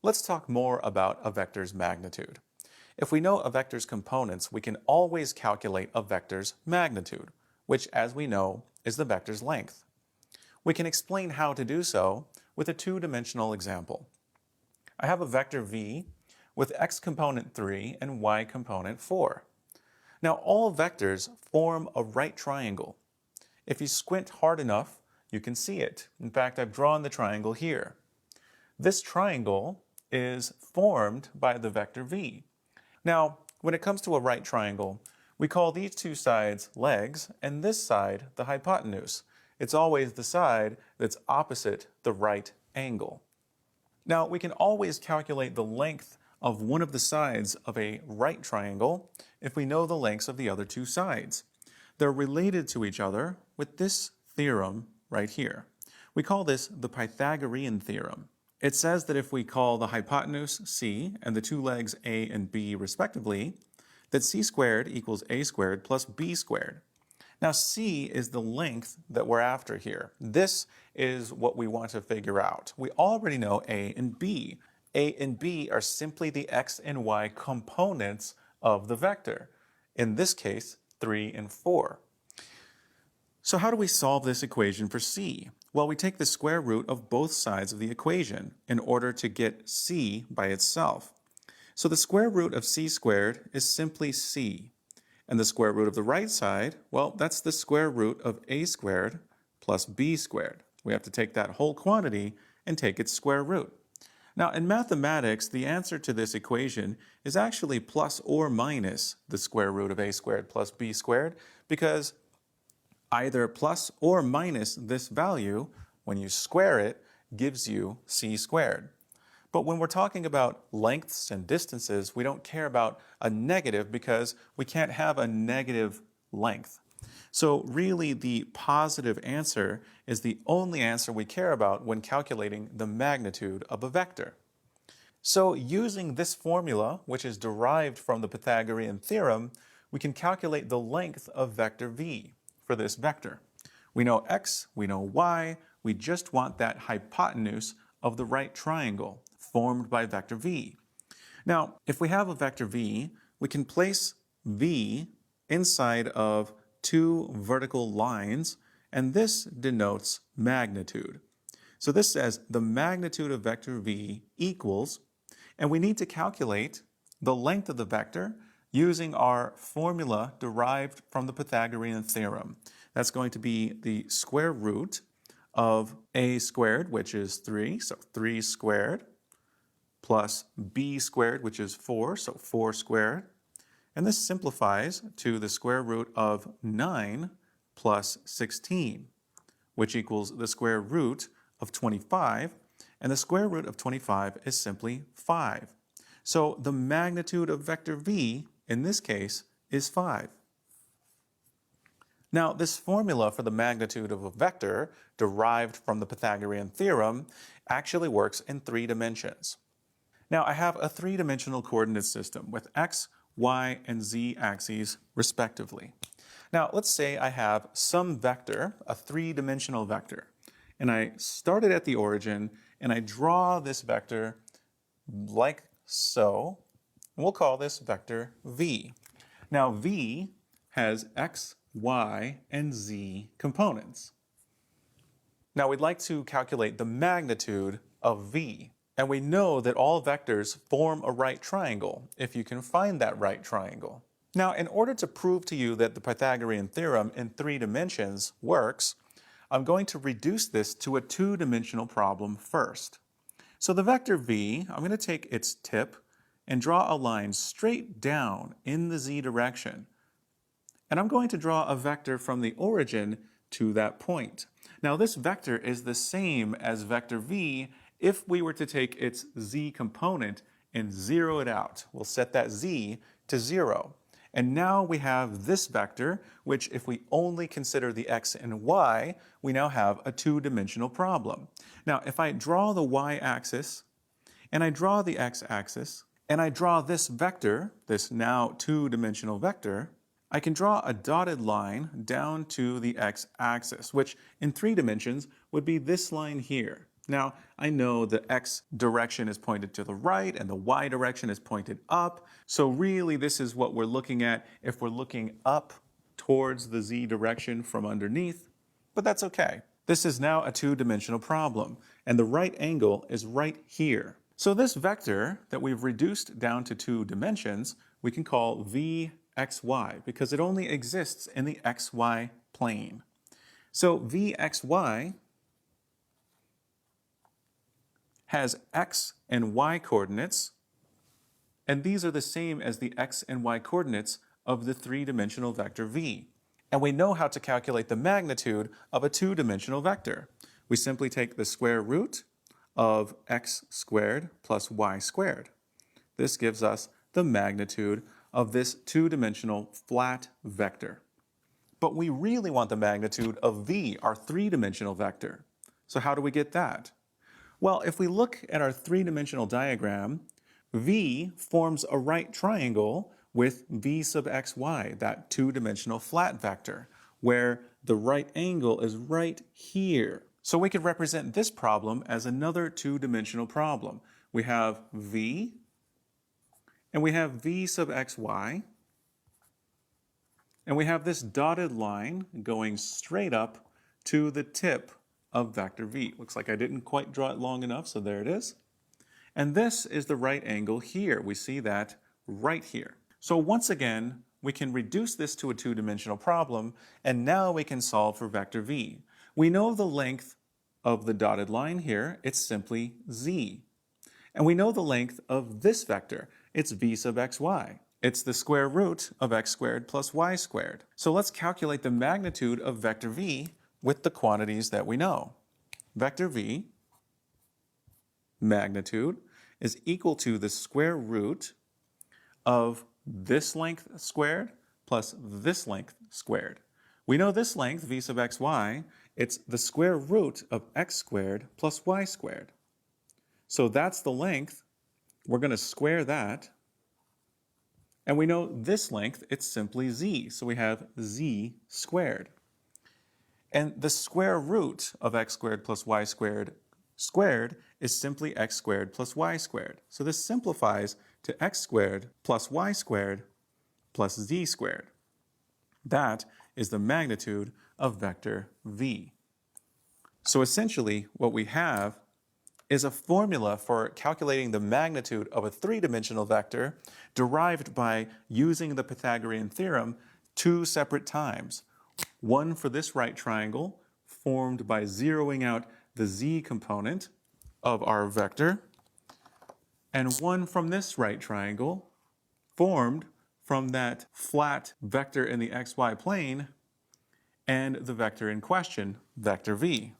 Let's talk more about a vector's magnitude. If we know a vector's components, we can always calculate a vector's magnitude, which, as we know, is the vector's length. We can explain how to do so with a two-dimensional example. I have a vector v with x component 3 and y component 4. Now, all vectors form a right triangle. If you squint hard enough, you can see it. In fact, I've drawn the triangle here. This triangle is formed by the vector v. Now, when it comes to a right triangle, we call these two sides legs and this side the hypotenuse. It's always the side that's opposite the right angle. Now, we can always calculate the length of one of the sides of a right triangle if we know the lengths of the other two sides. They're related to each other with this theorem right here. We call this the Pythagorean theorem. It says that if we call the hypotenuse c and the two legs a and b respectively, that c squared equals a squared plus b squared. Now c is the length that we're after here. This is what we want to figure out. We already know a and b. A and b are simply the x and y components of the vector. In this case, 3 and 4. So how do we solve this equation for c? Well, we take the square root of both sides of the equation in order to get c by itself. So the square root of c squared is simply c. And the square root of the right side, well, that's the square root of a squared plus b squared. We have to take that whole quantity and take its square root. Now, in mathematics, the answer to this equation is actually plus or minus the square root of a squared plus b squared, because either plus or minus this value, when you square it, gives you c squared. But when we're talking about lengths and distances, we don't care about a negative because we can't have a negative length. So really, the positive answer is the only answer we care about when calculating the magnitude of a vector. So using this formula, which is derived from the Pythagorean theorem, we can calculate the length of vector v for this vector. We know x, we know y, we just want that hypotenuse of the right triangle formed by vector v. Now, if we have a vector v, we can place v inside of two vertical lines, and this denotes magnitude. So this says the magnitude of vector v equals, and we need to calculate the length of the vector using our formula derived from the Pythagorean theorem. That's going to be the square root of a squared, which is 3, so 3 squared, plus b squared, which is 4, so 4 squared. And this simplifies to the square root of 9 plus 16, which equals the square root of 25. And the square root of 25 is simply 5. So the magnitude of vector v, in this case, is 5. Now, this formula for the magnitude of a vector, derived from the Pythagorean theorem, actually works in 3 dimensions. Now, I have a 3-dimensional coordinate system with x, y, and z axes, respectively. Now, let's say I have some vector, a 3-dimensional vector, and I started at the origin, and I draw this vector like so, and we'll call this vector v. Now, v has x, y, and z components. Now, we'd like to calculate the magnitude of v. And we know that all vectors form a right triangle if you can find that right triangle. Now, in order to prove to you that the Pythagorean theorem in 3 dimensions works, I'm going to reduce this to a 2-dimensional problem first. So the vector v, I'm going to take its tip and draw a line straight down in the z direction. And I'm going to draw a vector from the origin to that point. Now, this vector is the same as vector v if we were to take its z component and zero it out. We'll set that z to 0. And now we have this vector, which if we only consider the x and y, we now have a 2-dimensional problem. Now, if I draw the y-axis, and I draw the x-axis, and I draw this vector, this now 2-dimensional vector, I can draw a dotted line down to the x-axis, which in 3 dimensions would be this line here. Now, I know the x direction is pointed to the right and the y direction is pointed up. So really, this is what we're looking at if we're looking up towards the z direction from underneath, but that's okay. This is now a two-dimensional problem, and the right angle is right here. So this vector that we've reduced down to 2 dimensions, we can call vxy because it only exists in the xy plane. So vxy has x and y coordinates, and these are the same as the x and y coordinates of the 3-dimensional vector v. And we know how to calculate the magnitude of a 2-dimensional vector. We simply take the square root of x squared plus y squared. This gives us the magnitude of this 2-dimensional flat vector. But we really want the magnitude of v, our 3-dimensional vector. So how do we get that? Well, if we look at our 3-dimensional diagram, v forms a right triangle with v sub xy, that 2-dimensional flat vector, where the right angle is right here. So we could represent this problem as another 2-dimensional problem. We have v, and we have v sub xy, and we have this dotted line going straight up to the tip of vector v. Looks like I didn't quite draw it long enough, so there it is. And this is the right angle here. We see that right here. So once again, we can reduce this to a 2-dimensional problem, and now we can solve for vector v. We know the length of the dotted line here. It's simply z. And we know the length of this vector. It's v sub xy. It's the square root of x squared plus y squared. So let's calculate the magnitude of vector v with the quantities that we know. Vector v, magnitude, is equal to the square root of this length squared plus this length squared. We know this length, v sub xy, it's the square root of x squared plus y squared. So that's the length. We're going to square that. And we know this length, it's simply z. So we have z squared. And the square root of x squared plus y squared squared is simply x squared plus y squared. So this simplifies to x squared plus y squared plus z squared. That is the magnitude of vector v. So essentially what we have is a formula for calculating the magnitude of a 3-dimensional vector derived by using the Pythagorean theorem 2 separate times. One for this right triangle, formed by zeroing out the z component of our vector, and one from this right triangle, formed from that flat vector in the xy plane and the vector in question, vector v.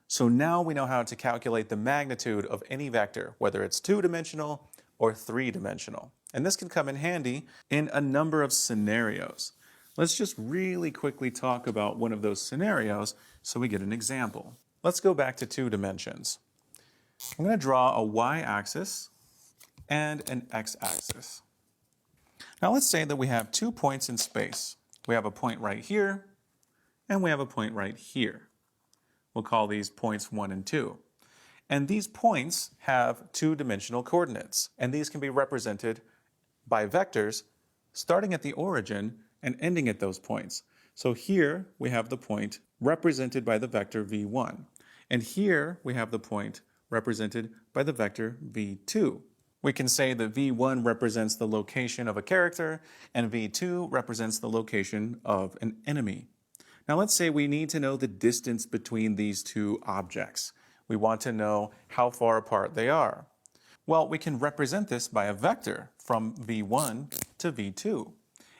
So now we know how to calculate the magnitude of any vector, whether it's 2-dimensional or 3-dimensional. And this can come in handy in a number of scenarios. Let's just really quickly talk about one of those scenarios so we get an example. Let's go back to 2 dimensions. I'm going to draw a y-axis and an x-axis. Now let's say that we have 2 points in space. We have a point right here, and we have a point right here. We'll call these points 1 and 2. And these points have 2-dimensional coordinates, and these can be represented by vectors starting at the origin and ending at those points. So here we have the point represented by the vector v1. And here we have the point represented by the vector v2. We can say that v1 represents the location of a character and v2 represents the location of an enemy. Now let's say we need to know the distance between these 2 objects. We want to know how far apart they are. Well, we can represent this by a vector from v1 to v2.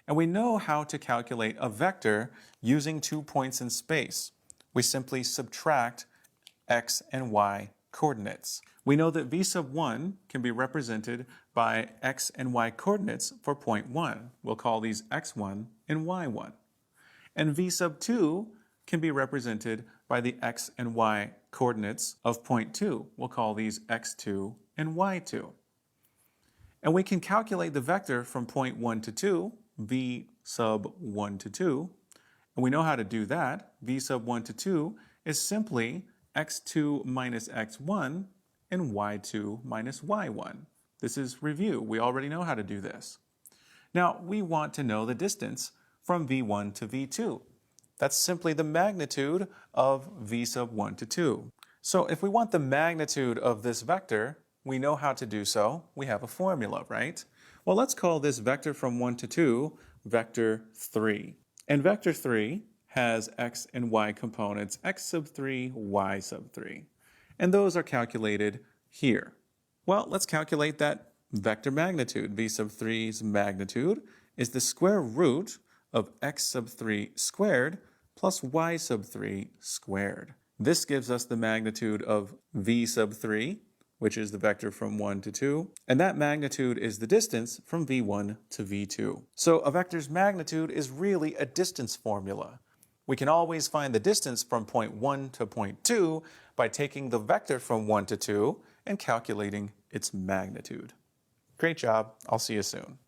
And we know how to calculate a vector using 2 points in space. We simply subtract x and y coordinates. We know that v sub 1 can be represented by x and y coordinates for point 1. We'll call these x1 and y1. And v sub 2 can be represented by the x and y coordinates of point 2. We'll call these x2 and y2. And we can calculate the vector from point 1 to 2, v sub 1 to 2. And we know how to do that. V sub 1 to 2 is simply x2 minus x1 and y2 minus y1. This is review. We already know how to do this. Now, we want to know the distance from v1 to v2. That's simply the magnitude of v sub 1 to 2. So if we want the magnitude of this vector, we know how to do so. We have a formula, right? Well, let's call this vector from 1 to 2 vector 3. And vector 3 has x and y components, x sub 3, y sub 3. And those are calculated here. Well, let's calculate that vector magnitude. V sub 3's magnitude is the square root of x sub 3 squared plus y sub 3 squared. This gives us the magnitude of v sub 3, which is the vector from 1 to 2, and that magnitude is the distance from v1 to v2. So a vector's magnitude is really a distance formula. We can always find the distance from point 1 to point 2 by taking the vector from 1 to 2 and calculating its magnitude. Great job. I'll see you soon.